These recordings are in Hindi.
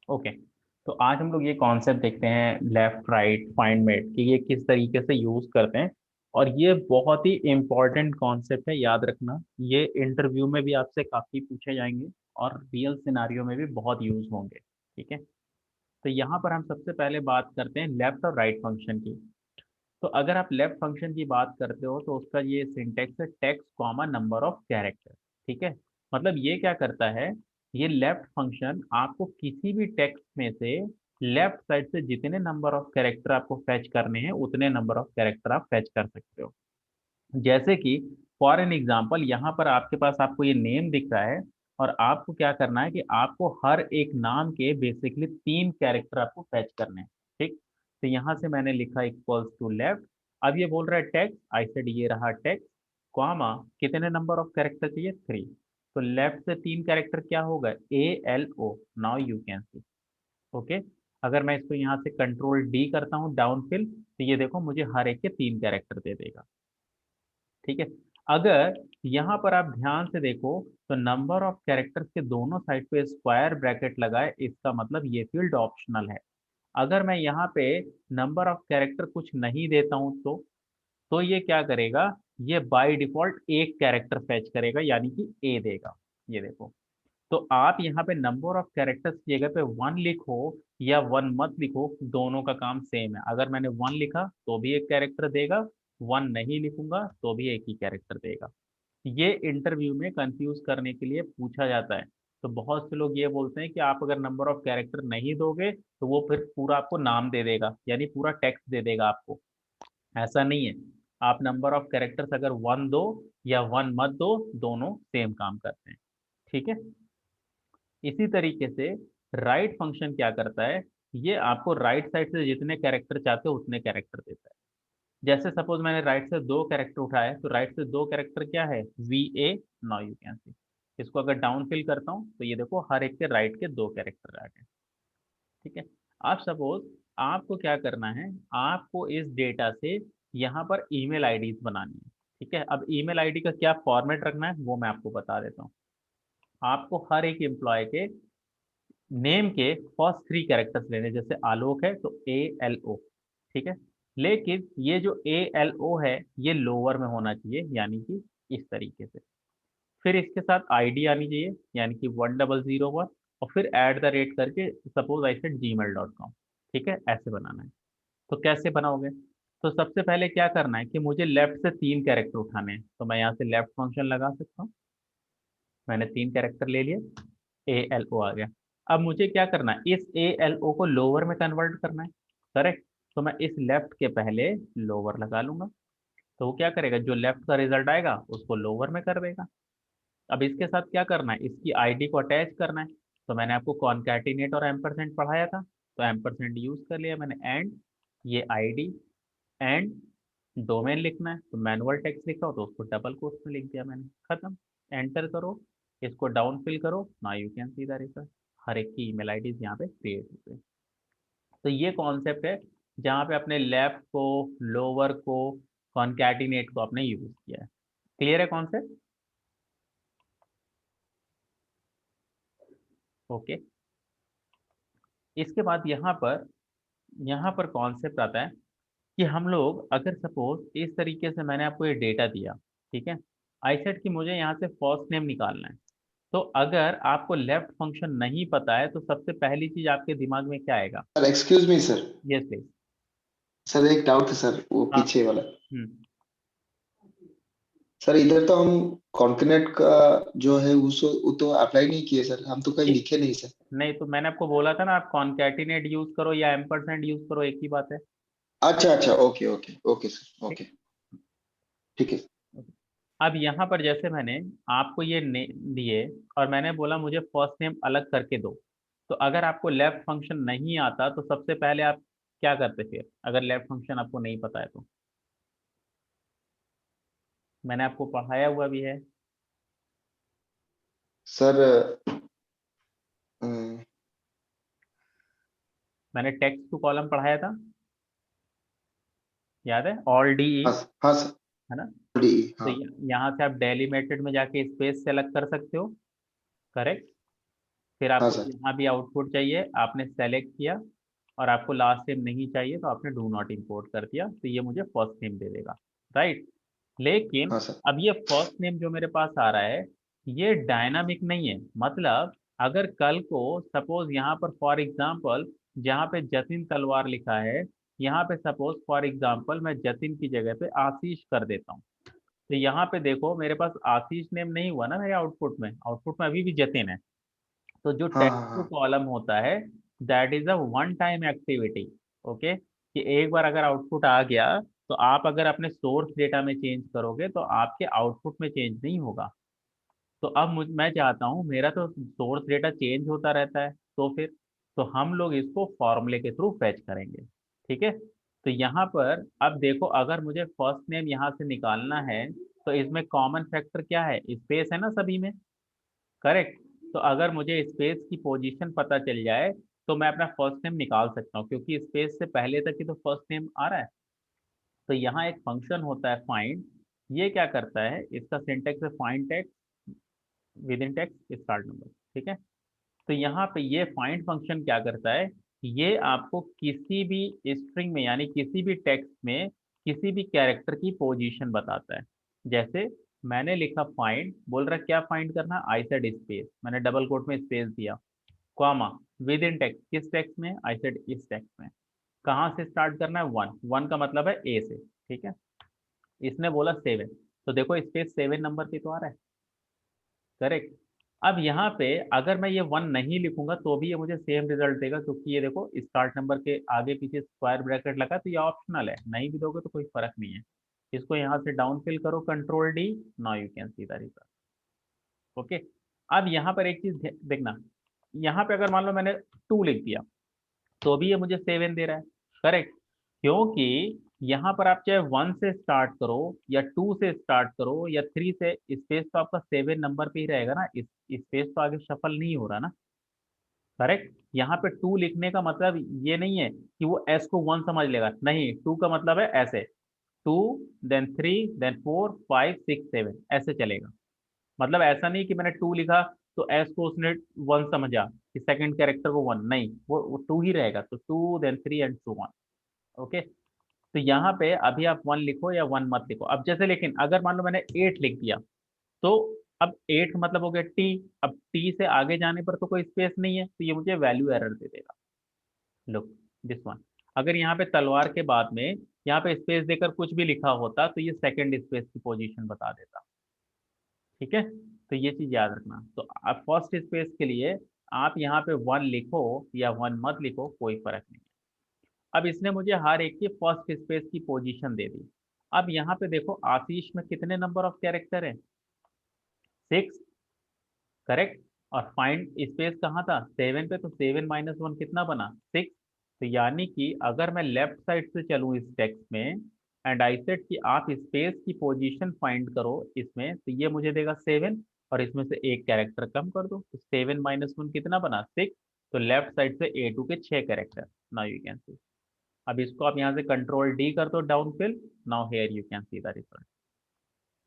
ओके। तो आज हम लोग ये कॉन्सेप्ट देखते हैं लेफ्ट राइट फाइंड मेट कि ये किस तरीके से यूज करते हैं। और ये बहुत ही इम्पोर्टेंट कॉन्सेप्ट है, याद रखना। ये इंटरव्यू में भी आपसे काफी पूछे जाएंगे और रियल सिनारियो में भी बहुत यूज होंगे। ठीक है। तो यहाँ पर हम सबसे पहले बात करते हैं लेफ्ट और राइट फंक्शन की। तो अगर आप लेफ्ट फंक्शन की बात करते हो तो उसका ये सिंटेक्स है text comma number of character. ठीक है। मतलब ये क्या करता है, ये लेफ्ट फंक्शन आपको किसी भी टेक्स्ट में से लेफ्ट साइड से जितने नंबर ऑफ कैरेक्टर आपको फैच करने हैं उतने नंबर ऑफ कैरेक्टर आप फैच कर सकते हो। जैसे कि फॉर एन एग्जाम्पल यहाँ पर आपके पास आपको ये नेम दिख रहा है और आपको क्या करना है कि आपको हर एक नाम के बेसिकली 3 कैरेक्टर आपको फैच करने हैं। ठीक। तो यहाँ से मैंने लिखा इक्वल्स टू लेफ्ट। अब ये बोल रहा है टेक्स्ट, आई सेड ये रहा टेक्स्ट, कॉमा कितने नंबर ऑफ कैरेक्टर चाहिए, 3। तो लेफ्ट से 3 कैरेक्टर क्या होगा, ALO। Now you can C. Okay. अगर मैं इसको यहाँ से कंट्रोल D करता हूँ डाउन फिल, तो ये देखो मुझे हर एक के 3 कैरेक्टर दे देगा। ठीक है। अगर यहाँ पर आप ध्यान से देखो तो नंबर ऑफ कैरेक्टर्स के दोनों साइड पे स्क्वायर ब्रैकेट लगाए, इसका मतलब ये फील्ड ऑप्शनल है। अगर मैं यहाँ पे नंबर ऑफ कैरेक्टर कुछ नहीं देता हूँ तो ये क्या करेगा, ये बाय डिफॉल्ट एक कैरेक्टर फैच करेगा यानी कि ए देगा। ये देखो। तो आप यहाँ पे नंबर ऑफ कैरेक्टर्स की जगह पे 1 लिखो या 1 मत लिखो, दोनों का काम सेम है। अगर मैंने 1 लिखा तो भी एक कैरेक्टर देगा, 1 नहीं लिखूंगा तो भी एक ही कैरेक्टर देगा। ये इंटरव्यू में कंफ्यूज करने के लिए पूछा जाता है। तो बहुत से लोग ये बोलते हैं कि आप अगर नंबर ऑफ कैरेक्टर नहीं दोगे तो वो फिर पूरा आपको नाम दे देगा, यानी पूरा टेक्स्ट दे देगा आपको। ऐसा नहीं है। आप नंबर ऑफ कैरेक्टर्स अगर 1 दो या 1 मत दो, दोनों सेम काम करते हैं। ठीक है। इसी तरीके से राइट फंक्शन क्या करता है, ये आपको राइट साइड से जितने कैरेक्टर चाहते हो उतने कैरेक्टर देता है। जैसे सपोज मैंने राइट से 2 कैरेक्टर उठाए तो राइट से 2 कैरेक्टर क्या है, VA। नाउ यू कैन सी। इसको अगर डाउन फिल करता हूँ तो ये देखो हर एक के राइट के 2 कैरेक्टर आ गए। ठीक है। आप सपोज आपको क्या करना है, आपको इस डेटा से यहाँ पर ईमेल आईडीज बनानी है। ठीक है। अब ईमेल आईडी का क्या फॉर्मेट रखना है वो मैं आपको बता देता हूँ। आपको हर एक एम्प्लॉय के नेम के फर्स्ट 3 कैरेक्टर्स लेने, जैसे आलोक है तो ALO। ठीक है। लेकिन ये जो ALO है ये लोअर में होना चाहिए, यानी कि इस तरीके से। फिर इसके साथ आईडी आनी चाहिए यानी कि 1001, और फिर एट द रेट करके सपोज आई सेड gmail.com। ठीक है, ऐसे बनाना है। तो कैसे बनाओगे, तो सबसे पहले क्या करना है कि मुझे लेफ्ट से 3 कैरेक्टर उठाने हैं, तो मैं यहाँ से लेफ्ट फंक्शन लगा सकता हूँ। मैंने 3 कैरेक्टर ले लिए, ALO आ गया। अब मुझे क्या करना है, इस ALO को लोअर में कन्वर्ट करना है। करेक्ट। तो मैं इस लेफ्ट के पहले लोअर लगा लूंगा, तो वो क्या करेगा, जो लेफ्ट का रिजल्ट आएगा उसको लोअर में कर देगा। अब इसके साथ क्या करना है, इसकी आईडी को अटैच करना है। तो मैंने आपको कॉन्कैटिनेट और एम्परसेंड पढ़ाया था, तो एम्परसेंड यूज कर लिया मैंने। एंड ये आईडी एंड डोमेन लिखना है, तो मैनुअल टेक्स्ट लिखा हो तो उसको डबल कोट्स में लिख दिया मैंने, खत्म। एंटर करो, इसको डाउन फिल करो, now you can see the result. हर एक की ईमेल आईडीज यहाँ पे क्रिएट होते हैं। तो ये कॉन्सेप्ट है जहाँ पे अपने लेफ्ट को, लोअर को, कॉन्कैटिनेट को आपने यूज किया है। क्लियर है कॉन्सेप्ट। ओके। इसके बाद यहाँ पर कॉन्सेप्ट आता है कि हम लोग अगर सपोज इस तरीके से मैंने आपको ये डेटा दिया। ठीक है। आई सेड कि मुझे यहाँ से फर्स्ट नेम निकालना है। तो अगर आपको लेफ्ट फंक्शन नहीं पता है तो सबसे पहली चीज आपके दिमाग में क्या आएगा। Sir excuse me sir. Yes please. Sir एक डाउट है सर, वो हाँ। पीछे वाला। हम्म। सर इधर तो हम कॉन्कनेट का जो है वो तो अप्लाई नहीं किए सर, हम तो कहीं ये लिखे नहीं सर। नहीं, तो मैंने आपको बोला था ना, आप कॉन्कैटिनेट यूज करो या एम्परसेंड यूज करो, एक ही बात है। अच्छा अच्छा, ओके ओके ओके सर, ठीक। ओके। ठीक है। अब यहाँ पर जैसे मैंने आपको ये दिए और मैंने बोला मुझे फर्स्ट नेम अलग करके दो। तो अगर आपको लेफ्ट फंक्शन नहीं आता तो सबसे पहले आप क्या करते फिर, अगर लेफ्ट फंक्शन आपको नहीं पता है तो। मैंने आपको पढ़ाया हुआ भी है। सर मैंने टेक्स्ट टू कॉलम पढ़ाया था, याद है, ऑल डी ई, हाँ हाँ सर। है ना। डी, तो हाँ। यहाँ से आप डेलीमेटेड में जाके स्पेस सेलेक्ट कर सकते हो। करेक्ट। फिर हाँ आपको सर। यहाँ भी आउटपुट चाहिए, आपने सेलेक्ट किया, और आपको लास्ट नेम नहीं चाहिए तो आपने डू नॉट इंपोर्ट कर दिया, तो ये मुझे फर्स्ट नेम दे देगा, राइट। लेकिन हाँ सर। अब ये फर्स्ट नेम जो मेरे पास आ रहा है, ये डायनामिक नहीं है। मतलब अगर कल को सपोज यहाँ पर फॉर एग्जांपल जहाँ पे जतिन तलवार लिखा है, यहाँ पे सपोज फॉर एग्जांपल मैं जतिन की जगह पे आशीष कर देता हूँ, तो यहाँ पे देखो मेरे पास आशीष नेम नहीं हुआ ना मेरे आउटपुट में, आउटपुट में अभी भी जतिन है। तो जो हाँ हाँ टेक्स्ट टू हाँ। कॉलम होता है, that is a one time activity. Okay, कि एक बार अगर आउटपुट आ गया, तो आप अगर अपने सोर्स डेटा में चेंज करोगे तो आपके आउटपुट में चेंज नहीं होगा। तो अब मैं चाहता हूँ, मेरा तो सोर्स डेटा चेंज होता रहता है, तो फिर तो हम लोग इसको फॉर्मूले के थ्रू फैच करेंगे, ठीक है। तो यहाँ पर अब देखो, अगर मुझे फर्स्ट नेम यहाँ से निकालना है, तो इसमें कॉमन फैक्टर क्या है, स्पेस है ना सभी में, करेक्ट। तो अगर मुझे स्पेस की पोजीशन पता चल जाए, तो मैं अपना फर्स्ट नेम निकाल सकता हूँ, क्योंकि स्पेस से पहले तक ही तो फर्स्ट नेम आ रहा है। तो यहाँ एक फंक्शन होता है फाइंड, ये क्या करता है, इसका सिंटेक्स है find text with in text start number, ठीक है। तो यहाँ पे ये फाइंड फंक्शन क्या करता है, ये आपको किसी भी स्ट्रिंग में यानी किसी भी टेक्स्ट में किसी भी कैरेक्टर की पोजीशन बताता है। जैसे मैंने लिखा फाइंड, बोल रहा क्या फाइंड करना, आई सेड स्पेस, मैंने डबल कोट में स्पेस दिया, कॉमा, विद इन टेक्स्ट, किस टेक्स्ट में, आई सेड इस टेक्स्ट में, कहाँ से स्टार्ट करना है, वन, वन का मतलब है ए से, ठीक है। इसने बोला सेवन, तो देखो स्पेस सेवन नंबर पे तो आ रहा है, करेक्ट। अब यहाँ पे अगर मैं ये वन नहीं लिखूंगा तो भी ये मुझे सेम रिजल्ट देगा, क्योंकि ये देखो स्टार्ट नंबर के आगे पीछे स्क्वायर ब्रैकेट लगा, तो ये ऑप्शनल है, नहीं भी दोगे तो कोई फर्क नहीं है। इसको यहाँ से डाउन फिल करो, control D, now you can see the result. Okay, अब यहाँ पर एक चीज देखना, यहाँ पे अगर मान लो मैंने टू लिख दिया, तो भी ये मुझे सेवन दे रहा है, करेक्ट। क्योंकि यहाँ पर आप चाहे वन से स्टार्ट करो या टू से स्टार्ट करो या थ्री से, स्पेस तो आपका सेवन नंबर पे ही रहेगा ना, इस स्पेस तो आगे शफल नहीं हो रहा ना, करेक्ट। यहाँ पे टू लिखने का मतलब ये नहीं है कि वो एस को वन समझ लेगा, नहीं, टू का मतलब है ऐसे, two, then three, then four, five, six, seven, ऐसे चलेगा। मतलब ऐसा नहीं कि मैंने टू लिखा तो एस को उसने वन समझा कि सेकंड कैरेक्टर को वन, नहीं, वो टू ही रहेगा, तो two then three and two one. Okay, तो यहाँ पे अभी आप वन लिखो या वन मत लिखो, अब जैसे, लेकिन अगर मान लो मैंने एट लिख दिया, तो अब एट का मतलब हो गया टी, अब टी से आगे जाने पर तो कोई स्पेस नहीं है, तो ये मुझे वैल्यू एरर दे देगा। लुक दिस वन, अगर यहाँ पे तलवार के बाद में यहाँ पे स्पेस देकर कुछ भी लिखा होता तो ये सेकंड स्पेस की पोजीशन बता देता, ठीक है। तो ये चीज याद रखना, तो आप फर्स्ट स्पेस के लिए आप यहाँ पे वन लिखो या वन मत लिखो, कोई फर्क नहीं। अब इसने मुझे हर एक की फर्स्ट स्पेस की पोजीशन दे दी। अब यहाँ पे देखो आशीष में कितने नंबर ऑफ कैरेक्टर है, सिक्स, करेक्ट। और फाइंड स्पेस कहाँ था, सेवन पे, तो सेवन माइनस वन कितना बना, सिक्स। तो यानी कि अगर मैं लेफ्ट साइड से चलूँ इस टेक्स्ट में, एंड आई सेड कि आप स्पेस की पोजीशन फाइंड करो इसमें, तो ये मुझे देगा सेवन, और इसमें से एक कैरेक्टर कम कर दो, तो सेवन माइनस वन कितना बना, सिक्स। तो लेफ्ट साइड से ए टू के छह character, now you can see. अब इसको आप यहाँ से कंट्रोल डी कर दो down fill, now here you can see the result.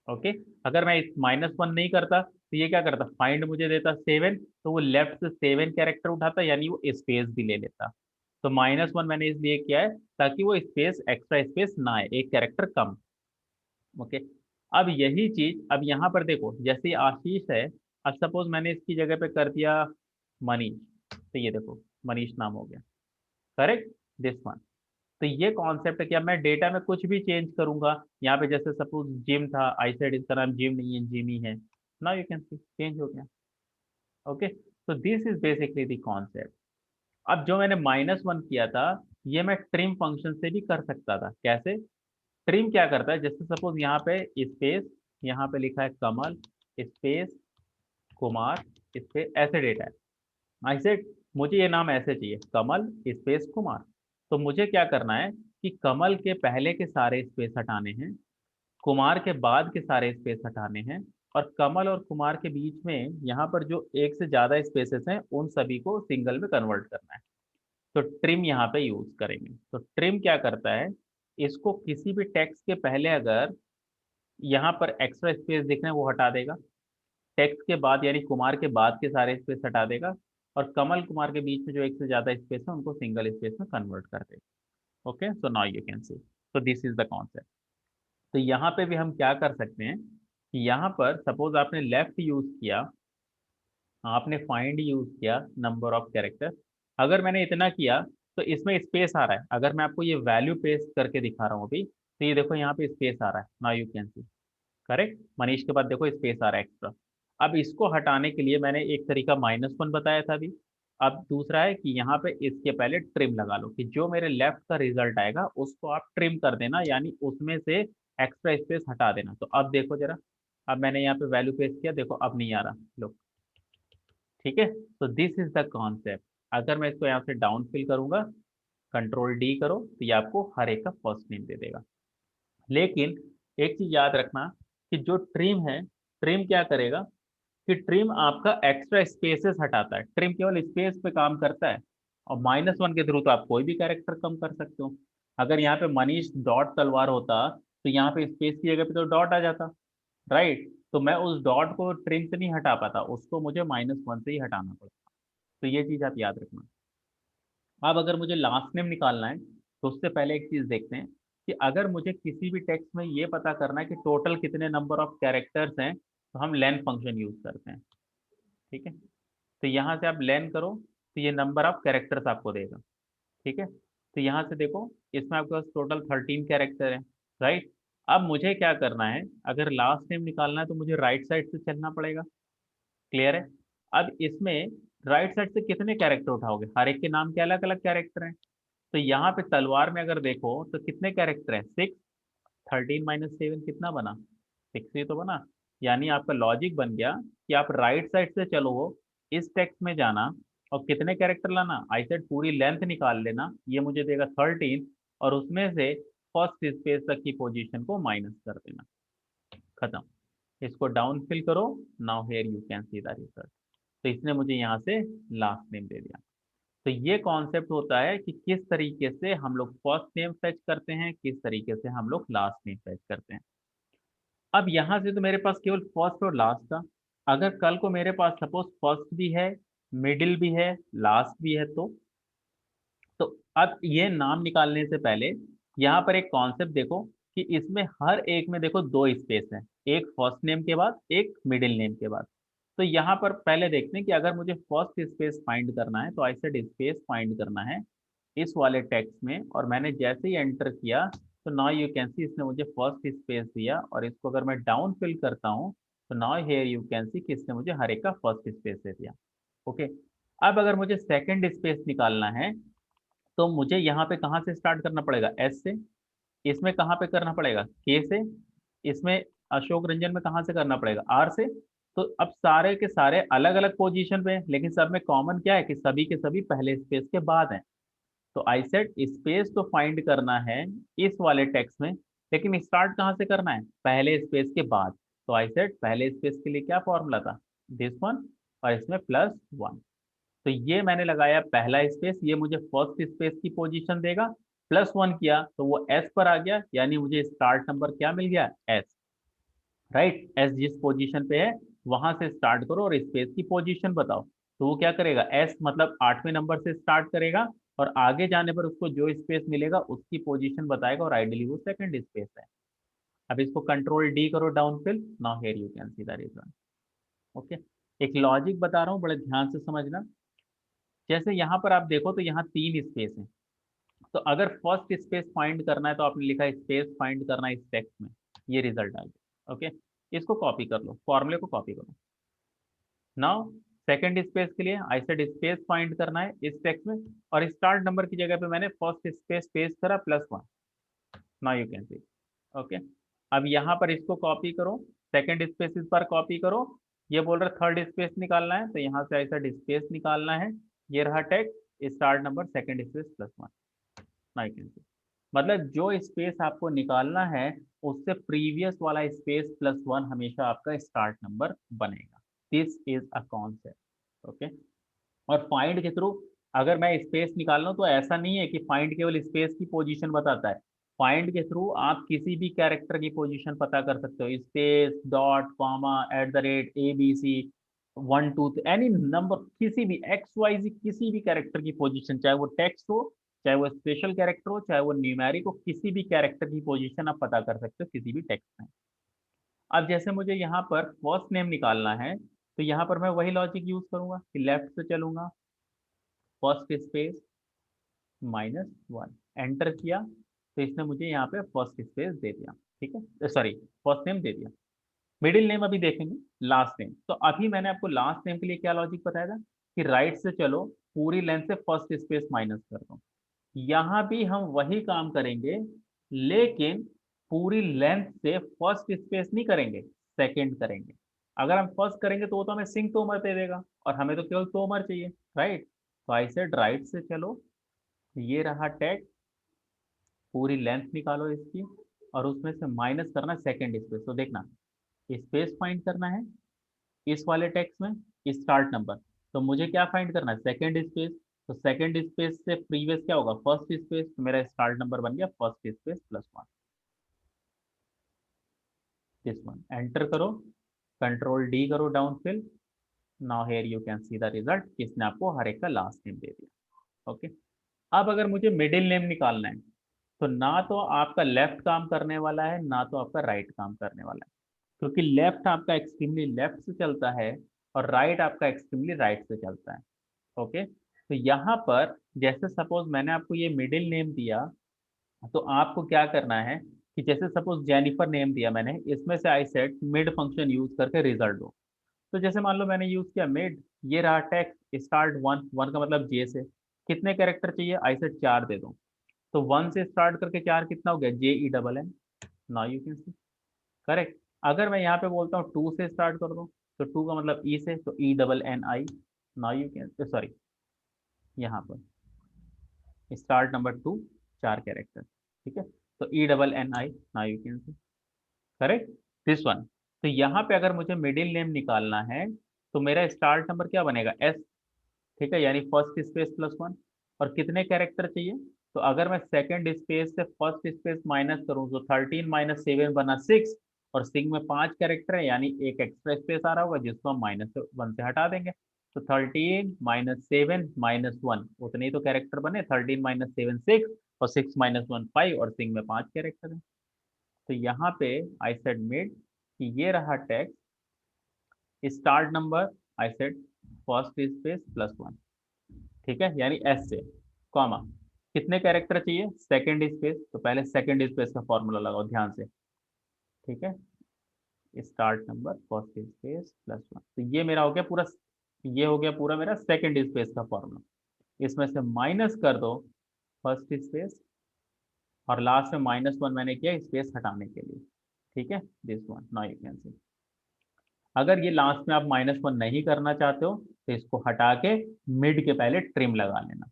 Okay, अगर मैं इस माइनस वन नहीं करता तो ये क्या करता, फाइंड मुझे देता सेवन, तो वो लेफ्ट से सेवन कैरेक्टर उठाता, यानी वो स्पेस भी ले लेता। तो माइनस वन मैंने इसलिए किया है ताकि वो स्पेस, एक्स्ट्रा स्पेस ना आए, एक कैरेक्टर कम। ओके, अब यही चीज अब यहाँ पर देखो, जैसे ये आशीष है, अब सपोज मैंने इसकी जगह पे कर दिया मनीष, तो ये देखो मनीष नाम हो गया, करेक्ट, दिस वन। तो ये कॉन्सेप्ट है कि अब मैं डेटा में कुछ भी चेंज करूंगा, यहाँ पे जैसे सपोज जिम था, आई सेड इसका नाम जिम नहीं है, जिमी है, now you can C change हो गया। ओके, तो this is basically the concept. अब जो मैंने माइनस वन किया था, ये मैं ट्रिम फंक्शन से भी कर सकता था, कैसे, ट्रिम क्या करता है, जैसे सपोज यहाँ पे स्पेस, यहाँ पे लिखा है कमल स्पेस कुमार स्पेस, ऐसे डेटा है, आई सेड मुझे ये नाम ऐसे चाहिए, कमल स्पेस कुमार। तो मुझे क्या करना है कि कमल के पहले के सारे स्पेस हटाने हैं, कुमार के बाद के सारे स्पेस हटाने हैं, और कमल और कुमार के बीच में यहाँ पर जो एक से ज्यादा स्पेसेस हैं उन सभी को सिंगल में कन्वर्ट करना है। तो ट्रिम यहाँ पे यूज करेंगे, तो ट्रिम क्या करता है, इसको किसी भी टेक्स्ट के पहले अगर यहाँ पर एक्स्ट्रा स्पेस दिख रहे हैं वो हटा देगा, टेक्स्ट के बाद यानी कुमार के बाद के सारे स्पेस हटा देगा, और कमल कुमार के बीच में जो एक से ज्यादा स्पेस है उनको सिंगल स्पेस में कन्वर्ट कर देगा। Okay, so now you can C, so this is the concept. तो यहाँ पे भी हम क्या कर सकते हैं कि यहाँ पर सपोज आपने लेफ्ट यूज किया, आपने फाइंड यूज किया नंबर ऑफ कैरेक्टर, अगर मैंने इतना किया तो इसमें स्पेस आ रहा है। अगर मैं आपको ये वैल्यू पेस्ट करके दिखा रहा हूँ अभी, तो ये देखो यहाँ पे स्पेस आ रहा है, now you can C, correct, Manish के बाद देखो स्पेस आ रहा है एक्स्ट्रा। अब इसको हटाने के लिए मैंने एक तरीका -1 बताया था अभी। अब दूसरा है कि यहाँ पे इसके पहले ट्रिम लगा लो, कि जो मेरे लेफ्ट का रिजल्ट आएगा उसको आप ट्रिम कर देना, यानी उसमें से एक्स्ट्रा स्पेस हटा देना। तो अब देखो जरा, अब मैंने यहाँ पे वैल्यू पेस्ट किया, देखो अब नहीं आ रहा, लो, ठीक है। तो दिस इज द कॉन्सेप्ट। अगर मैं इसको यहाँ से डाउन फिल करूंगा, कंट्रोल D करो, तो ये आपको हर एक का फर्स्ट नेम दे देगा। लेकिन एक चीज याद रखना कि जो ट्रिम है, ट्रिम क्या करेगा कि ट्रिम आपका एक्स्ट्रा स्पेसेस हटाता है, ट्रिम केवल स्पेस पे काम करता है। और -1 के थ्रू तो आप कोई भी कैरेक्टर कम कर सकते हो। अगर यहाँ पे मनीष डॉट तलवार होता तो यहाँ पे स्पेस की जगह पे तो डॉट आ जाता, राइट। तो मैं उस डॉट को ट्रिम से नहीं हटा पाता, उसको मुझे -1 से ही हटाना पड़ता। तो ये चीज आप याद रखना। अब अगर मुझे लास्ट नेम निकालना है तो उससे पहले एक चीज देखते हैं कि अगर मुझे किसी भी टेक्स्ट में ये पता करना है कि टोटल कितने नंबर ऑफ कैरेक्टर्स हैं, तो हम लेन फंक्शन यूज करते हैं, ठीक है। तो यहाँ से आप लेन करो, तो ये नंबर ऑफ कैरेक्टर्स आपको देगा, ठीक है। तो यहाँ से देखो, इसमें आपके पास टोटल 13 कैरेक्टर है, राइट। अब मुझे क्या करना है, अगर लास्ट नेम निकालना है तो मुझे राइट साइड से चलना पड़ेगा, क्लियर है। अब इसमें राइट साइड से कितने कैरेक्टर उठाओगे, हर एक के नाम के अलग अलग कैरेक्टर हैं। तो यहाँ पे तलवार में अगर देखो तो कितने कैरेक्टर हैं, 6, 13 - 7 कितना बना, 6 ही तो बना। यानी आपका लॉजिक बन गया कि आप राइट साइड से चलो, इस टेक्स्ट में जाना और कितने कैरेक्टर लाना, आई सेड पूरी लेंथ निकाल लेना, ये मुझे देगा 13, और उसमें से फर्स्ट स्पेस तक की पोजीशन को माइनस कर देना, खत्म। इसको डाउन फिल करो, now here you can see the result. तो इसने मुझे यहाँ से लास्ट नेम दे दिया। तो ये कॉन्सेप्ट होता है कि किस तरीके से हम लोग फर्स्ट नेम फेच करते हैं, किस तरीके से हम लोग लास्ट नेम फेच करते हैं। अब यहाँ से तो मेरे पास केवल फर्स्ट और लास्ट था। अगर कल को मेरे पास सपोज फर्स्ट भी है, मिडिल भी है, लास्ट भी है, तो अब ये नाम निकालने से पहले यहाँ पर एक कॉन्सेप्ट देखो कि इसमें हर एक में देखो दो स्पेस हैं, एक फर्स्ट नेम के बाद, एक मिडिल नेम के बाद। तो यहाँ पर पहले देखते हैं कि अगर मुझे फर्स्ट स्पेस फाइंड करना है तो आई सेड स्पेस फाइंड करना है इस वाले टेक्स्ट में, और मैंने जैसे ही एंटर किया तो नाउ यू कैन सी इसने मुझे फर्स्ट स्पेस दिया, और इसको अगर मैं डाउन फिल करता हूँ तो नाउ हेयर यू कैन सी कि इसने मुझे हर एक का फर्स्ट स्पेस दे दिया। ओके। अब अगर मुझे सेकंड स्पेस निकालना है तो मुझे यहाँ पे कहाँ से स्टार्ट करना पड़ेगा, एस से। इसमें कहाँ पे करना पड़ेगा, के से। इसमें अशोक रंजन में कहाँ से करना पड़ेगा, आर से। तो अब सारे के सारे अलग अलग पोजीशन पे हैं, लेकिन सब में कॉमन क्या है कि सभी के सभी पहले स्पेस के बाद हैं। तो आई सेट स्पेस तो फाइंड करना है इस वाले टेक्स्ट में, लेकिन स्टार्ट कहाँ से करना है, पहले स्पेस के बाद। तो आई सेट पहले स्पेस के लिए क्या फॉर्मूला था, दिस वन, और इसमें +1। तो ये मैंने लगाया पहला स्पेस, ये मुझे फर्स्ट स्पेस की पोजीशन देगा, +1 किया तो वो एस पर आ गया, यानी मुझे स्टार्ट नंबर क्या मिल गया, एस, राइट। एस जिस पोजीशन पे है वहां से स्टार्ट करो और स्पेस की पोजीशन बताओ। तो वो क्या करेगा, एस मतलब 8वें नंबर से स्टार्ट करेगा, और आगे जाने पर उसको जो स्पेस मिलेगा उसकी पोजीशन बताएगा, और आइडियली वो सेकंड स्पेस है। अब इसको कंट्रोल D करो down fill, now here you can see the result. Okay. एक लॉजिक बता रहा हूँ, बड़े ध्यान से समझना। जैसे यहाँ पर आप देखो तो यहाँ 3 स्पेस हैं, तो अगर फर्स्ट स्पेस फाइंड करना है तो आपने लिखा स्पेस फाइंड करना है इस टेक्स्ट में, ये रिजल्ट आ गया। ओके। इसको कॉपी कर लो, फॉर्मूले को कॉपी करो। नाउ सेकंड स्पेस के लिए आई सेड स्पेस फाइंड करना है इस टेक्स्ट में, और स्टार्ट नंबर की जगह पे मैंने फर्स्ट स्पेस पेस्ट करा, +1। Now you can C. Okay. अब यहाँ पर इसको कॉपी करो, सेकंड स्पेस इस पर कॉपी करो। ये बोल रहा थर्ड स्पेस निकालना है, तो यहाँ से आई सेड स्पेस निकालना है, ये रहा text, start number second space +1। Now you can सी, मतलब जो स्पेस आपको निकालना है उससे प्रीवियस वाला स्पेस +1 हमेशा आपका स्टार्ट नंबर बनेगा। This is a concept. Okay. और फाइंड के थ्रू अगर मैं स्पेस निकाल रहा हूँ तो ऐसा नहीं है कि फाइंड केवल स्पेस की पोजीशन बताता है। फाइंड के थ्रू आप किसी भी कैरेक्टर की पोजीशन पता कर सकते हो, space, dot, comma, @ ABC, one two any number, किसी भी एक्स वाई जी किसी भी कैरेक्टर की पोजीशन, चाहे वो टेक्स्ट हो, चाहे वो स्पेशल कैरेक्टर हो, चाहे वो न्यूमेरिक हो, किसी भी कैरेक्टर की पोजीशन आप पता कर सकते हो किसी भी टेक्स्ट में। अब जैसे मुझे यहाँ पर फर्स्ट नेम निकालना है, तो यहाँ पर मैं वही लॉजिक यूज करूंगा कि लेफ्ट से चलूंगा, फर्स्ट स्पेस -1, एंटर किया, तो इसने मुझे यहाँ पे फर्स्ट स्पेस दे दिया। ठीक है, सॉरी, फर्स्ट नेम दे दिया। मिडिल नेम अभी देखेंगे, लास्ट नेम। तो अभी मैंने आपको लास्ट नेम के लिए क्या लॉजिक बताया था कि राइट से चलो, पूरी लेंथ से फर्स्ट स्पेस माइनस कर दो। यहाँ भी हम वही काम करेंगे, लेकिन पूरी लेंथ से फर्स्ट स्पेस नहीं करेंगे, सेकंड करेंगे। अगर हम फर्स्ट करेंगे तो वो तो हमें सिंह तोमर दे देगा, और हमें तो केवल तोमर चाहिए, राइट। तो आई सेड राइट से चलो, ये रहा टैग, पूरी लेंथ निकालो इसकी, और उसमें से माइनस करना सेकंड स्पेस। तो देखना, स्पेस फाइंड करना है इस वाले टेक्स्ट में, स्टार्ट नंबर। तो मुझे क्या फाइंड करना है, सेकंड स्पेस। तो सेकंड स्पेस से प्रीवियस क्या होगा, फर्स्ट स्पेस। तो मेरा स्टार्ट नंबर बन गया first space +1, this one. Enter करो, कंट्रोल डी करो down fill. Now here you can see the result, किसने आपको हर एक का लास्ट नेम दे दिया। ओके। अब अगर मुझे मिडिल नेम निकालना है, तो ना तो आपका लेफ्ट काम करने वाला है, ना तो आपका राइट काम करने वाला है, क्योंकि लेफ्ट आपका एक्सट्रीमली लेफ्ट से चलता है, और राइट आपका एक्सट्रीमली राइट से चलता है। ओके। तो यहाँ पर जैसे सपोज मैंने आपको ये मिडिल नेम दिया, तो आपको क्या करना है कि जैसे सपोज जेनिफर नेम दिया मैंने, इसमें से आई सेट मिड फंक्शन यूज करके रिजल्ट दो। तो जैसे मान लो मैंने यूज किया मिड, ये रहा टेक्स्ट स्टार्ट वन, वन का मतलब जे से, कितने कैरेक्टर चाहिए, आई सेट 4 दे दो। तो वन से स्टार्ट करके 4 कितना हो गया, JENN। Now you can C, correct. अगर मैं यहाँ पे बोलता हूँ 2 से स्टार्ट कर दो, तो 2 का मतलब ई से, तो ENNI। Now you can, sorry, यहाँ पर स्टार्ट नंबर 2, 4 कैरेक्टर। ठीक है, तो ENNI। Now you can C, correct, this one. तो यहाँ पे अगर मुझे मिडिल नेम निकालना है, तो मेरा स्टार्ट नंबर क्या बनेगा, S। ठीक है, यानी फर्स्ट स्पेस +1। और कितने कैरेक्टर चाहिए, तो अगर मैं सेकंड स्पेस से फर्स्ट स्पेस माइनस करूं, तो 13 - 7 बना 6, और सिंग में 5 कैरेक्टर है, यानी एक एक्स्ट्रा स्पेस आ रहा होगा जिसको हम -1 से हटा देंगे। तो 13 - 7 - 1, उतने ही तो कैरेक्टर बने, 13 - 7 6, और 6 - 1 5, और सिंग में 5 कैरेक्टर है। तो यहाँ पे आई सेड मेड कि ये रहा text, start number I said first space +1। ठीक है, यानी एस से, कॉमा, कितने कैरेक्टर चाहिए, सेकंड स्पेस। तो पहले सेकंड स्पेस का फॉर्मूला लगाओ ध्यान से। ठीक है, स्टार्ट नंबर फर्स्ट स्पेस +1। तो ये मेरा हो गया पूरा, ये हो गया पूरा मेरा सेकंड स्पेस का फॉर्मूला। इसमें से माइनस कर दो फर्स्ट स्पेस, और लास्ट में -1 मैंने किया स्पेस हटाने के लिए। ठीक है, this one, now you can सी। अगर ये लास्ट में आप -1 नहीं करना चाहते हो, तो इसको हटा के मिड के पहले ट्रिम लगा लेना।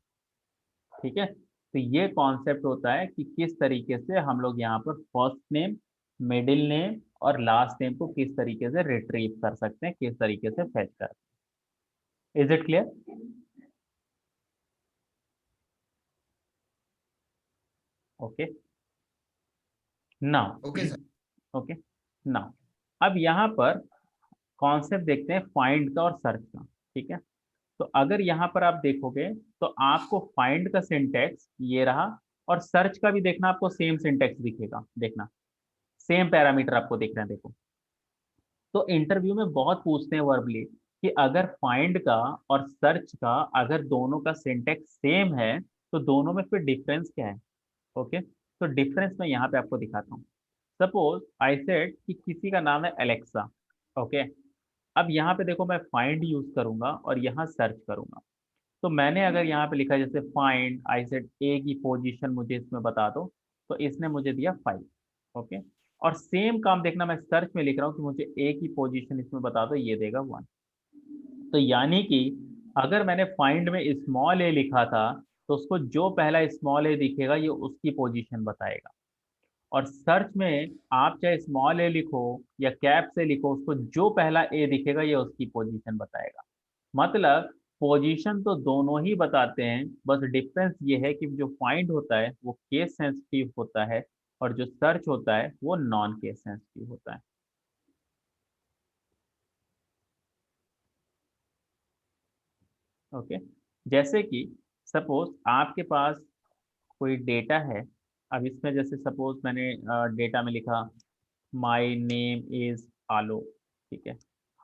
ठीक है, तो ये कॉन्सेप्ट होता है कि किस तरीके से हम लोग यहाँ पर फर्स्ट नेम, मिडिल नेम और लास्ट नेम को किस तरीके से रिट्रीव कर सकते हैं, किस तरीके से फेच कर। Is it clear? Okay, okay now, sir. Okay, now, अब यहाँ पर कॉन्सेप्ट देखते हैं फाइंड का और सर्च का। ठीक है, तो अगर यहाँ पर आप देखोगे, तो आपको फाइंड का सिंटेक्स ये रहा, और सर्च का भी देखना, आपको सेम सिंटेक्स दिखेगा, देखना सेम पैरामीटर आपको दिख रहे हैं, देखो। तो इंटरव्यू में बहुत पूछते हैं वर्बली कि अगर फाइंड का और सर्च का अगर दोनों का सिंटेक्स सेम है, तो दोनों में फिर डिफरेंस क्या है। ओके, तो डिफरेंस मैं यहाँ पे आपको दिखाता हूँ। सपोज आई सेड कि किसी का नाम है एलेक्सा। ओके, अब यहाँ पे देखो, मैं फाइंड यूज करूंगा और यहाँ सर्च करूंगा। तो मैंने अगर यहाँ पे लिखा जैसे फाइंड आई सेड ए की पोजीशन मुझे इसमें बता दो, तो इसने मुझे दिया 5। ओके, और सेम काम देखना, मैं सर्च में लिख रहा हूँ कि मुझे ए की पोजीशन इसमें बता दो, ये देगा 1। तो यानी कि अगर मैंने फाइंड में स्मॉल ए लिखा था, तो उसको जो पहला स्मॉल ए दिखेगा ये उसकी पोजीशन बताएगा। और सर्च में आप चाहे स्मॉल ए लिखो या कैप से लिखो, उसको जो पहला ए दिखेगा ये उसकी पोजीशन बताएगा। मतलब पोजीशन तो दोनों ही बताते हैं, बस डिफरेंस ये है कि जो फाइंड होता है वो केस सेंसिटिव होता है, और जो सर्च होता है वो नॉन केस सेंसिटिव होता है। ओके, जैसे कि सपोज आपके पास कोई डेटा है। अब इसमें जैसे सपोज मैंने डेटा में लिखा माय नेम इज आलो, ठीक है।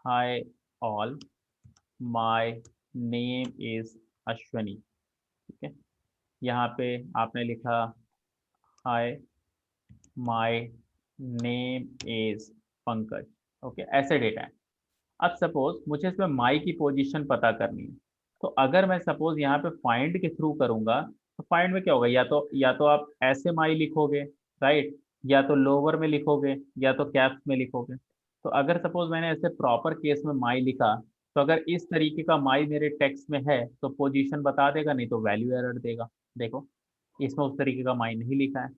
Hi all, my name is Ashwani, ठीक है। यहाँ पे आपने लिखा hi my name is Pankaj, okay, ऐसे डेटा है। अब सपोज मुझे इसमें माई की पोजीशन पता करनी है, तो अगर मैं सपोज यहाँ पे फाइंड के थ्रू करूंगा, तो फाइंड में क्या होगा, या तो आप ऐसे माई लिखोगे, राइट, या तो लोअर में लिखोगे, या तो कैप्स में लिखोगे। तो अगर सपोज मैंने ऐसे प्रॉपर केस में माई लिखा, तो अगर इस तरीके का माई मेरे टेक्स्ट में है तो पोजीशन बता देगा, नहीं तो वैल्यू एरर देगा। देखो, इसमें उस तरीके का माई नहीं लिखा है।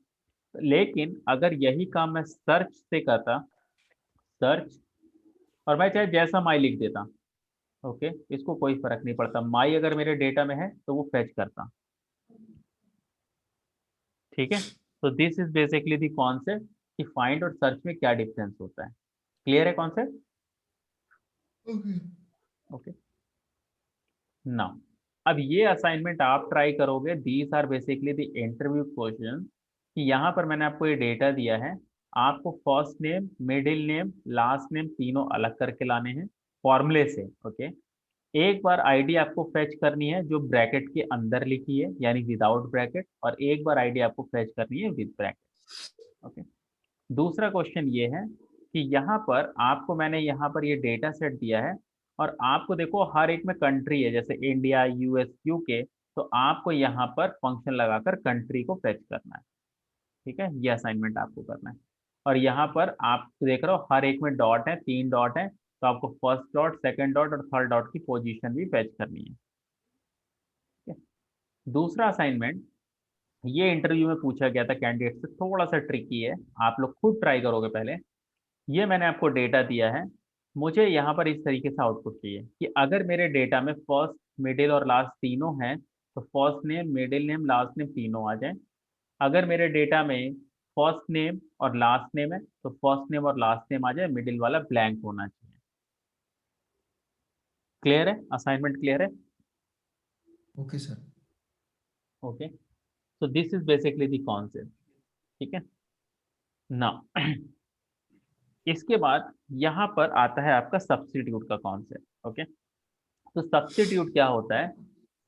लेकिन अगर यही काम मैं सर्च से करता, सर्च, और मैं चाहे जैसा माई लिख देता, ओके, इसको कोई फर्क नहीं पड़ता, माई अगर मेरे डेटा में है तो वो फेच करता। ठीक है, तो this is basically the concept कि फाइंड और सर्च में क्या डिफरेंस होता है। क्लियर है कॉन्सेप्ट? ओके। ओके, नाउ अब ये असाइनमेंट आप ट्राई करोगे, these are basically the interview question. कि यहाँ पर मैंने आपको ये डेटा दिया है, आपको first name, middle name, last name तीनों अलग करके लाने हैं फॉर्मूले से, ओके। एक बार आईडी आपको फेच करनी है जो ब्रैकेट के अंदर लिखी है, यानी विदाउट ब्रैकेट, और एक बार आईडी आपको फेच करनी है विद ब्रैकेट, ओके। दूसरा क्वेश्चन ये है कि यहाँ पर आपको मैंने यहाँ पर ये डेटा सेट दिया है, और आपको देखो हर एक में कंट्री है, जैसे इंडिया, यूएस, यूके, तो आपको यहाँ पर फंक्शन लगाकर कंट्री को फेच करना है। ठीक है, ये असाइनमेंट आपको करना है। और यहाँ पर आप देख रहे हो हर एक में डॉट है, 3 डॉट है, तो आपको फर्स्ट डॉट, सेकंड डॉट और थर्ड डॉट की पोजीशन भी फेच करनी है। ठीक है? दूसरा असाइनमेंट, ये इंटरव्यू में पूछा गया था कैंडिडेट से, थोड़ा सा ट्रिकी है, आप लोग खुद ट्राई करोगे पहले। ये मैंने आपको डेटा दिया है, मुझे यहाँ पर इस तरीके से आउटपुट चाहिए कि अगर मेरे डेटा में फर्स्ट, मिडिल और लास्ट तीनों हैं, तो first name, middle name, last name तीनों आ जाए। अगर मेरे डेटा में फर्स्ट नेम और लास्ट नेम है, तो फर्स्ट नेम और लास्ट नेम आ जाए, मिडिल वाला ब्लैंक होना चाहिए। क्लियर है? असाइनमेंट क्लियर है? Okay sir. ओके, तो this is basically the concept. ठीक है ना? इसके बाद यहाँ पर आता है आपका सब्स्टिट्यूट का कॉन्सेप्ट, ओके। तो सब्स्टिट्यूट क्या होता है?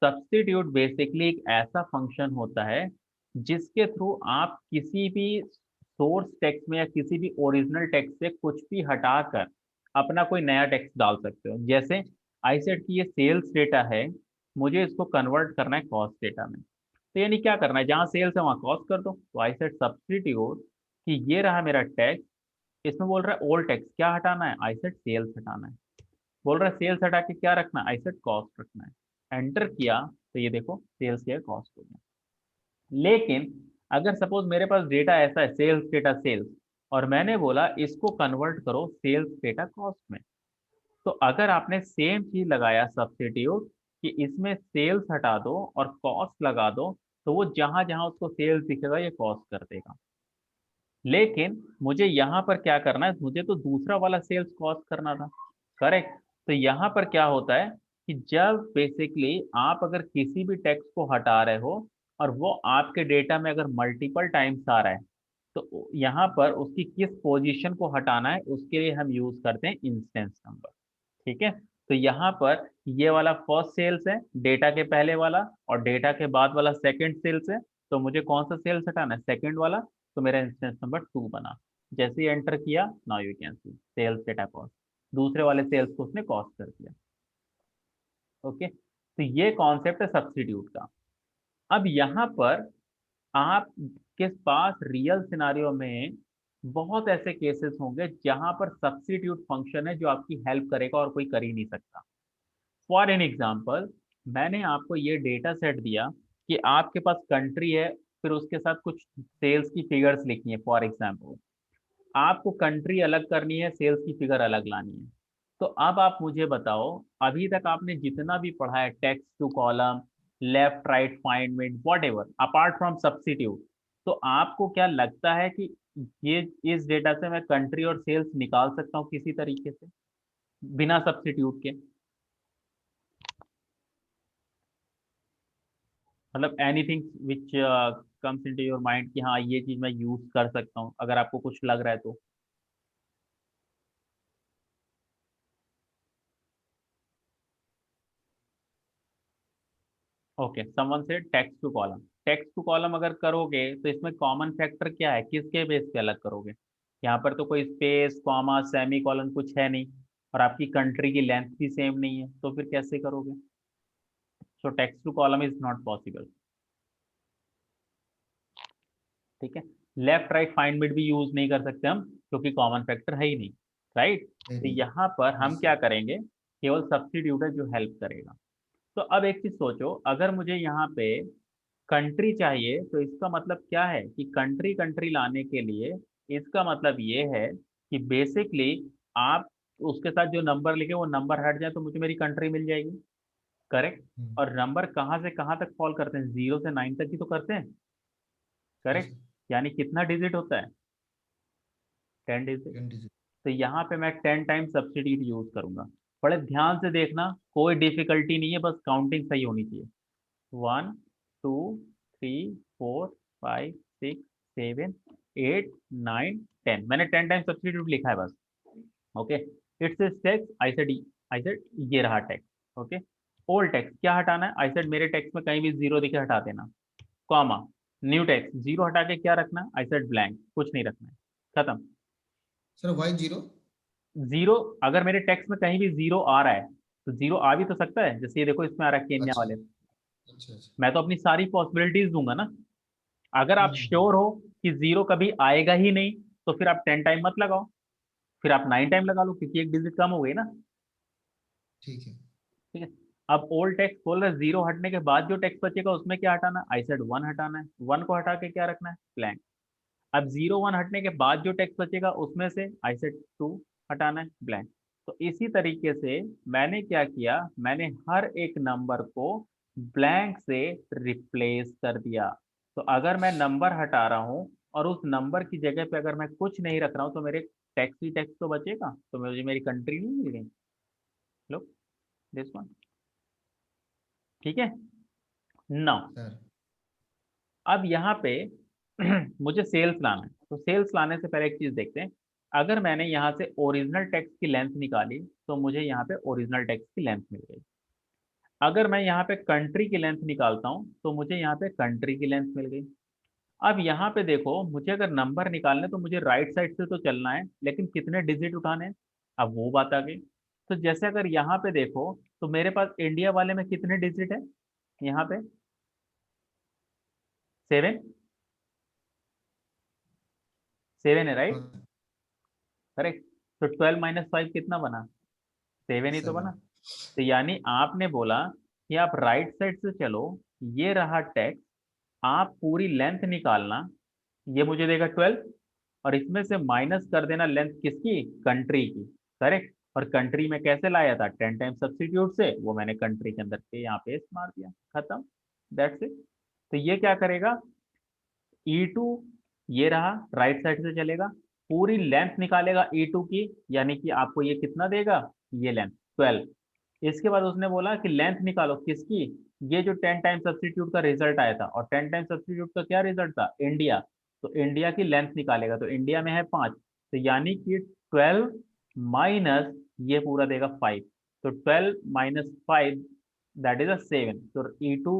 सब्स्टिट्यूट बेसिकली एक ऐसा फंक्शन होता है जिसके थ्रू आप किसी भी सोर्स टेक्स्ट में या किसी भी ओरिजिनल टेक्स्ट से कुछ भी हटाकर अपना कोई नया टेक्स्ट डाल सकते हो। जैसे आई सेड की ये सेल्स डेटा है, मुझे इसको कन्वर्ट करना है कॉस्ट डेटा में, तो यानी क्या करना है, जहाँ सेल्स है वहाँ कॉस्ट कर दो। तो आई सेड सब्स्टिट्यूट कि ये रहा मेरा टेक्स्ट, इसमें बोल रहा है ओल्ड टेक्स्ट क्या हटाना है, आई सेड सेल्स हटाना है। बोल रहा है सेल्स हटा के क्या रखना है, आई सेड कॉस्ट रखना है। एंटर किया तो ये देखो सेल्स किया, कॉस्ट हो गया। लेकिन अगर सपोज मेरे पास डेटा ऐसा है, सेल्स डेटा सेल्स, और मैंने बोला इसको कन्वर्ट करो सेल्स डेटा कॉस्ट में, तो अगर आपने सेम चीज लगाया सब्स्टिट्यूट कि इसमें सेल्स हटा दो और कॉस्ट लगा दो, तो वो जहां जहां उसको सेल्स दिखेगा ये कॉस्ट कर देगा। लेकिन मुझे यहाँ पर क्या करना है, मुझे तो दूसरा वाला सेल्स कॉस्ट करना था, करेक्ट। तो यहाँ पर क्या होता है कि जब बेसिकली आप अगर किसी भी टेक्स्ट को हटा रहे हो और वो आपके डेटा में अगर मल्टीपल टाइम्स आ रहा है, तो यहाँ पर उसकी किस पोजीशन को हटाना है उसके लिए हम यूज करते हैं इंस्टेंस नंबर। ठीक है, तो यहाँ पर ये वाला फर्स्ट सेल्स है, डेटा के पहले वाला, और डेटा के बाद वाला सेकंड सेल्स है, तो मुझे कौन सा सेल्स हटाना है, सेकंड वाला। तो मेरा इंस्टेंस नंबर 2 बना। जैसे ही एंटर किया, now you can see sales data cost, दूसरे वाले सेल्स को उसने कॉस्ट कर दिया। ओके, तो ये कॉन्सेप्ट है सब्स्टिट्यूट का। अब यहाँ पर आपके पास रियल सिनारियो में बहुत ऐसे केसेस होंगे जहां पर सब्स्टिट्यूट फंक्शन है जो आपकी हेल्प करेगा और कोई कर ही नहीं सकता। फॉर एन एग्जाम्पल, मैंने आपको ये डेटा सेट दिया कि आपके पास कंट्री है, फिर उसके साथ कुछ सेल्स की फिगर्स लिखी है। फॉर एग्जाम्पल, आपको कंट्री अलग करनी है, सेल्स की फिगर अलग लानी है। तो अब आप मुझे बताओ, अभी तक आपने जितना भी पढ़ा है, text to column, left right find mid whatever, apart from substitute, तो आपको क्या लगता है कि ये इस डेटा से मैं कंट्री और सेल्स निकाल सकता हूँ किसी तरीके से बिना सब्स्टिट्यूट के? मतलब anything which comes into your mind कि हाँ ये चीज मैं यूज कर सकता हूँ, अगर आपको कुछ लग रहा है तो। ओके, समवन से text to column. Text to column अगर करोगे तो इसमें कॉमन फैक्टर क्या है, किसके बेस पे अलग करोगे? यहाँ पर तो कोई स्पेस कॉमा सेमी कॉलन कुछ है नहीं, और आपकी कंट्री की लेंथ भी सेम नहीं है, तो फिर कैसे करोगे? So text to column is not possible. ठीक है। लेफ्ट राइट फाइंड बिट भी यूज नहीं कर सकते हम, क्योंकि कॉमन फैक्टर है ही नहीं। राइट। है तो नहीं। यहाँ पर हम यस क्या सर। करेंगे, केवल सब्स्टिट्यूट है जो हेल्प करेगा। तो अब एक चीज सोचो, अगर मुझे यहाँ पे कंट्री चाहिए तो इसका मतलब क्या है कि कंट्री कंट्री लाने के लिए इसका मतलब ये है कि बेसिकली आप उसके साथ जो नंबर लिखे वो नंबर हट जाए तो मुझे मेरी कंट्री मिल जाएगी। करेक्ट। हम्म। और नंबर कहाँ से कहाँ तक फॉल करते हैं, 0 से 9 तक ही तो करते हैं। हाँ करेक्ट। सर। यानी कितना डिजिट होता है, 10 डिजिट। 20। तो यहाँ पे मैं 10 टाइम सब्सिट्यूट यूज करूंगा। बड़े ध्यान से देखना, कोई डिफिकल्टी नहीं है, बस काउंटिंग सही होनी चाहिए। 1 2 3 4 5 6 7 8 9 10, मैंने 10 टाइम सब्सिट्यूट लिखा है बस। Okay. It's text, I said ये रहा टेक्स्ट। ओके। ओल्ड टेक्स्ट क्या हटाना है, आई सेड मेरे टेक्स्ट में कहीं भी जीरो दिखे हटा देना। कॉमा। न्यू टेक्स्ट जीरो हटा के क्या रखना है, आई सेड ब्लैंक, कुछ नहीं रखना है। खत्म। Sir Y zero. जीरो, अगर मेरे टेक्स्ट में कहीं भी जीरो आ रहा है तो जीरो आ भी तो सकता है, जैसे ये देखो इसमें आ रहा है केन्या अच्छा वाले। अच्छा अच्छा। मैं तो अपनी सारी पॉसिबिलिटीज दूंगा ना। अगर आप हम्म। श्योर हो कि जीरो कभी आएगा ही नहीं, तो फिर आप 10 टाइम मत लगाओ, फिर आप 9 टाइम लगा लो, क्योंकि एक डिजिट कम हो गई ना। ठीक है। ठीक है। अब ओल्ड टेक्स्ट बोल रहा है जीरो हटने के बाद जो टेक्स्ट बचेगा उसमें क्या हटाना है, आई सेड वन हटाना है। वन को हटा के क्या रखना है, ब्लैंक। अब 0 1 हटने के बाद जो टेक्स्ट बचेगा उसमें से आई सेड टू हटाना है, ब्लैंक। तो इसी तरीके से मैंने क्या किया, मैंने हर एक नंबर को ब्लैंक से रिप्लेस कर दिया। तो अगर मैं नंबर हटा रहा हूँ और उस नंबर की जगह पे अगर मैं कुछ नहीं रख रहा हूँ तो मेरे टेक्स्ट ही टेक्स्ट तो बचेगा, तो मुझे मेरी कंट्री नहीं मिल गई। लो, दिस वन। ठीक है। Now sir. अब यहाँ पे मुझे सेल्स लाना है, तो सेल्स लाने से पहले एक चीज देखते हैं। अगर मैंने यहाँ से ओरिजिनल टेक्स्ट की लेंथ निकाली तो मुझे यहाँ पे ओरिजिनल टेक्स्ट की लेंथ मिल गई। अगर मैं यहाँ पे कंट्री की लेंथ निकालता हूँ तो मुझे यहाँ पे कंट्री की लेंथ मिल गई। अब यहाँ पे देखो, मुझे अगर नंबर निकालने तो मुझे राइट साइड से तो चलना है, लेकिन कितने डिजिट उठाने हैं, अब वो बात आ गई। तो जैसे अगर यहाँ पे देखो तो मेरे पास इंडिया वाले में कितने डिजिट है, यहाँ पे 7। 7 है, राइट। हाँ। करेक्ट। तो 12 - 5 कितना बना, 7 ही तो बना। 7। तो यानी आपने बोला कि आप राइट साइड से चलो, ये रहा टेक्स्ट, आप पूरी लेंथ निकालना, ये मुझे देगा 12, और इसमें से माइनस कर देना लेंथ किसकी, कंट्री की। करेक्ट। और कंट्री में कैसे लाया था, 10 टाइम सब्सटीट्यूट से, वो मैंने कंट्री के अंदर पे यहाँ पे मार दिया, खत्म। That's it. तो ये क्या करेगा, E2, ये रहा राइट साइड से चलेगा, पूरी लेंथ निकालेगा E2 की, यानी कि आपको ये कितना देगा, ये लेंथ 12। इसके बाद उसने बोला कि लेंथ निकालो किसकी, ये जो 10 टाइम सब्सटीट्यूट का रिजल्ट आया था, और 10 टाइम सब्सटीट्यूट का क्या रिजल्ट था, इंडिया। तो इंडिया की लेंथ निकालेगा, तो इंडिया में है 5, तो यानी कि 12 माइनस ये पूरा देगा 5। तो 12 - 5, दैट इज अ 7। तो E2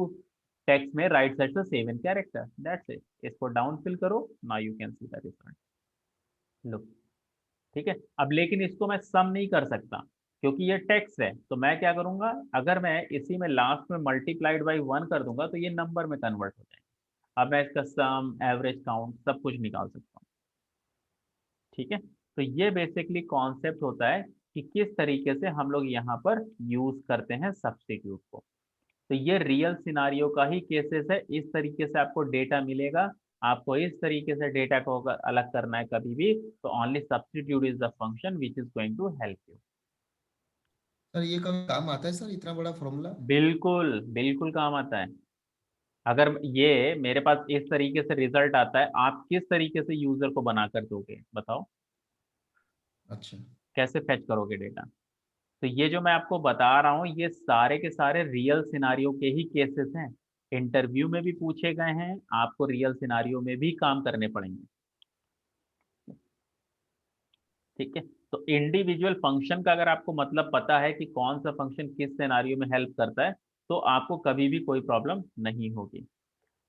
टेक्स्ट में राइट साइड से 7 कैरेक्टर, दैट्स इट। इसको डाउन फिल करो, now you can see the result. लो। ठीक है। अब लेकिन इसको मैं सम नहीं कर सकता, क्योंकि ये टेक्स्ट है, तो मैं क्या करूंगा, अगर मैं इसी में लास्ट में मल्टीप्लाइड बाई 1 कर दूंगा तो ये नंबर में कन्वर्ट हो जाएगा। अब मैं इसका सम एवरेज काउंट सब कुछ निकाल सकता हूँ। ठीक है। तो ये बेसिकली कॉन्सेप्ट होता है कि किस तरीके से हम लोग यहाँ पर यूज करते हैं सब्स्टिट्यूट को। तो ये रियल सिनारियो का ही केसेस है, इस तरीके से आपको डेटा मिलेगा। आपको इस तरीके से डेटा को अगर अलग करना है कभी भी, तो only substitute is the function which is going to help you. Sir ये कभी काम आता है सर, इतना बड़ा फॉर्मूला? बिल्कुल बिल्कुल काम आता है। अगर ये मेरे पास इस तरीके से रिजल्ट आता है, आप किस तरीके से यूजर को बनाकर दोगे बताओ, अच्छा। कैसे फेच करोगे डेटा? तो ये जो मैं आपको बता रहा हूँ ये सारे के सारे रियल सिनारियो के ही केसेस हैं। इंटरव्यू में भी पूछे गए हैं, आपको रियल सिनारियो में भी काम करने पड़ेंगे। ठीक है, तो इंडिविजुअल फंक्शन का अगर आपको मतलब पता है कि कौन सा फंक्शन किस सिनारियो में हेल्प करता है, तो आपको कभी भी कोई प्रॉब्लम नहीं होगी।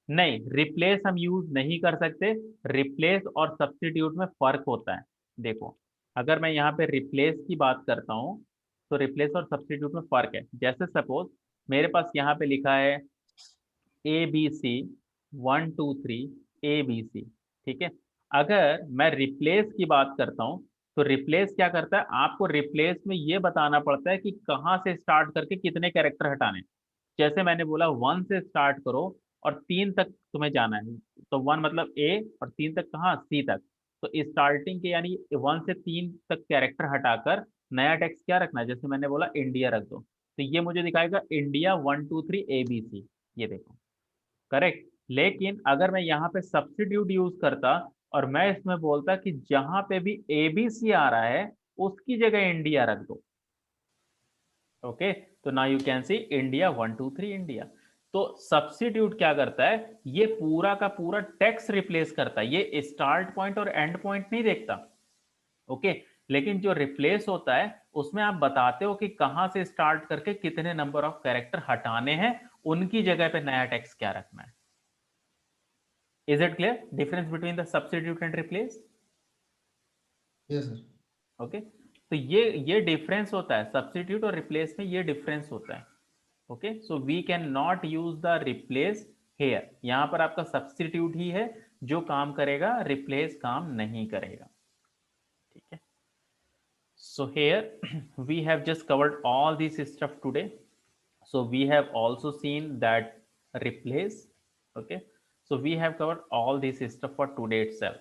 नहीं, रिप्लेस हम यूज नहीं कर सकते। रिप्लेस और सब्स्टिट्यूट में फर्क होता है। देखो, अगर मैं यहाँ पे रिप्लेस की बात करता हूँ, तो रिप्लेस और सब्स्टिट्यूट में फर्क है। जैसे सपोज मेरे पास यहाँ पे लिखा है ABC 1 2 3 ABC। ठीक है, अगर मैं रिप्लेस की बात करता हूँ, तो रिप्लेस क्या करता है, आपको रिप्लेस में ये बताना पड़ता है कि कहाँ से स्टार्ट करके कितने कैरेक्टर हटाने। जैसे मैंने बोला 1 से स्टार्ट करो और 3 तक तुम्हें जाना है, तो 1 मतलब A और 3 तक कहाँ, C तक। तो स्टार्टिंग के यानी 1 से 3 तक कैरेक्टर हटाकर नया टेक्स्ट क्या रखना है, जैसे मैंने बोला इंडिया रख दो, तो ये मुझे दिखाएगा इंडिया 1 2 3 ABC। ये देखो, करेक्ट। लेकिन अगर मैं यहाँ पे सब्स्टिट्यूट यूज करता और मैं इसमें बोलता कि जहां पे भी ABC आ रहा है उसकी जगह इंडिया रख दो, ओके, तो now you can C India 1 2 3 India. तो सब्स्टिट्यूट क्या करता है, ये पूरा का पूरा टेक्स्ट रिप्लेस करता है, ये स्टार्ट पॉइंट और एंड पॉइंट नहीं देखता। ओके, लेकिन जो रिप्लेस होता है उसमें आप बताते हो कि कहां से स्टार्ट करके कितने नंबर ऑफ कैरेक्टर हटाने हैं, उनकी जगह पे नया टेक्स्ट क्या रखना है। Is it clear difference between the substitute and replace? Yes sir. Okay, तो ये डिफरेंस होता है सब्स्टिट्यूट और रिप्लेस में, ये डिफरेंस होता है। Okay, so we can not use the replace here. यहां पर आपका सब्स्टिट्यूट ही है जो काम करेगा, रिप्लेस काम नहीं करेगा। ठीक है, so here we have just covered all this stuff today. So we have also seen that replace. Okay, so we have covered all this stuff for today itself.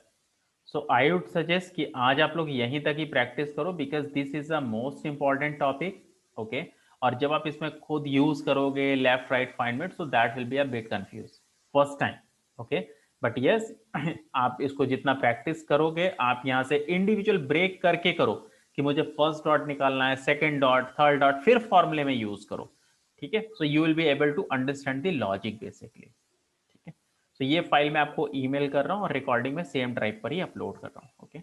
So I would suggest कि आज आप लोग यहीं तक ही प्रैक्टिस करो, because this is the most important topic. Okay, और जब आप इसमें खुद यूज करोगे left right find it, so that will be a bit confuse first time. Okay, but yes आप इसको जितना प्रैक्टिस करोगे, आप यहाँ से इंडिविजुअल ब्रेक करके करो कि मुझे फर्स्ट डॉट निकालना है, सेकेंड डॉट, थर्ड डॉट, फिर फॉर्मूले में यूज करो। ठीक है, so you will be able to understand the logic basically. ठीक है, तो ये फाइल मैं आपको ईमेल कर रहा हूँ और रिकॉर्डिंग में सेम ड्राइव पर ही अपलोड कर रहा हूँ। ओके।